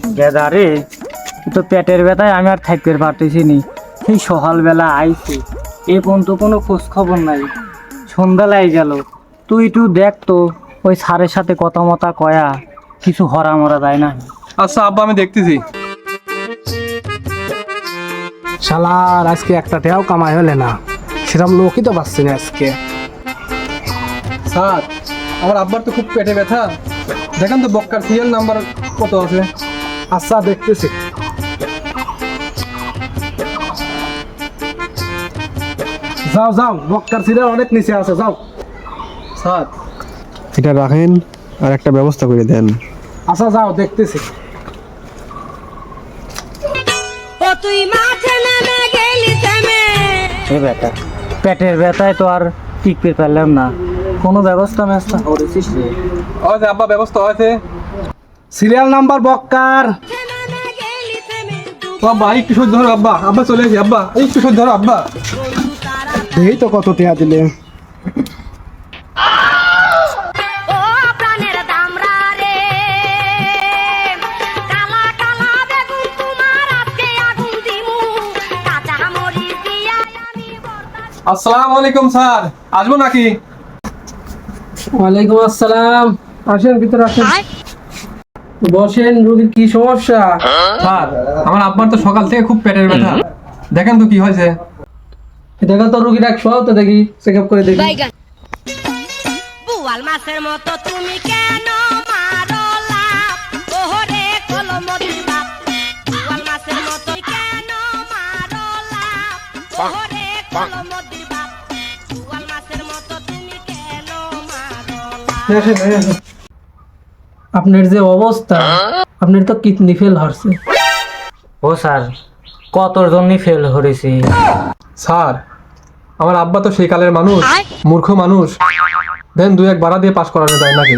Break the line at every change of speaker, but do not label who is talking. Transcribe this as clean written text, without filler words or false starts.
গেদা রে, তো পেটের ব্যথায় আমি আর থাকতে পারতেছি নি। সেই সকালবেলা আইছি, এ পর্যন্ত কোনো খোঁজ খবর নাই। সন্ধ্যালাই গেল, তুই একটু দেখ তো ওই স্যারের সাথে কথা মতা কয়া কিছু হরা মরা যায় না।
আচ্ছা আব্বা, আমি দেখতেছি।
শালার আজকে একটা টাকাও কামাই হলে না, সেরকম লোকই তো পাচ্ছি না আজকে।
স্যার, আমার আব্বার তো খুব পেটে ব্যথা, দেখেন তো বক্কার সিরিয়াল নাম্বার কত আছে।
আচ্ছা দেখতেছি। যাও যাও, বক্কার সিরিয়াল অনেক নিচে আছে, যাও।
স্যার,
এটা রাখেন আর একটা ব্যবস্থা করে দেন।
আচ্ছা যাও, দেখতেছি।
ও তুই মাঠে নেমে গেলি থেমে।
এ বেটা, পেটের ব্যথায় তো আর টিকতে পারলাম না, কোনো ব্যবস্থা ম্যাবস্থা করেছিস রে?
আছে আব্বা, ব্যবস্থা আছে।
সিরিয়াল নাম্বার বক্কার।
নেমে গেলি থেমে।
ও আব্বা, একটু সহ্য ধরো আব্বা, আব্বা চলে এসেছি আব্বা, একটু সহ্য ধরো আব্বা।
এই তো কত টাকা দিলে।
ও প্রাণের দামরা রে, কালা কালা বেগুন তোমার আজকে আগুন দিমু, কাঁচা মরিচ দিয়া আমি বরদাস্ত।
আসসালামু আলাইকুম স্যার, আসবো নাকি?
ওয়ালাইকুম আসসালাম। আসেন, ভিতরে আসেন, বসেন। রোগীর কি সমস্যা?
স্যার, আমার আব্বার তো সকাল থেকে খুব পেটের ব্যথা, দেখেন তো কি হয়েছে।
দেখো তো রোগীর একশো, তো দেখি চেক আপ করে দেখি।
বুয়াল মাছের মতো তুমি কেন মারো লাভ, ওহরে কলমতির বাপ। বুয়াল মাছের মতো কেন মারো লাভ, ওহরে কলমতির বাপ। বুয়াল মাছের মতো তুমি কেন মারো লাভ।
আপনার যে অবস্থা, আপনার তো কিডনি ফেল হচ্ছে।
ও স্যার, কত জনই ফেল করেছি।
স্যার, আমার আব্বা তো সেই কালের মানুষ, মূর্খ মানুষ, দেন 2-1 বাড়া দিয়ে পাস করানো যায় নাকি?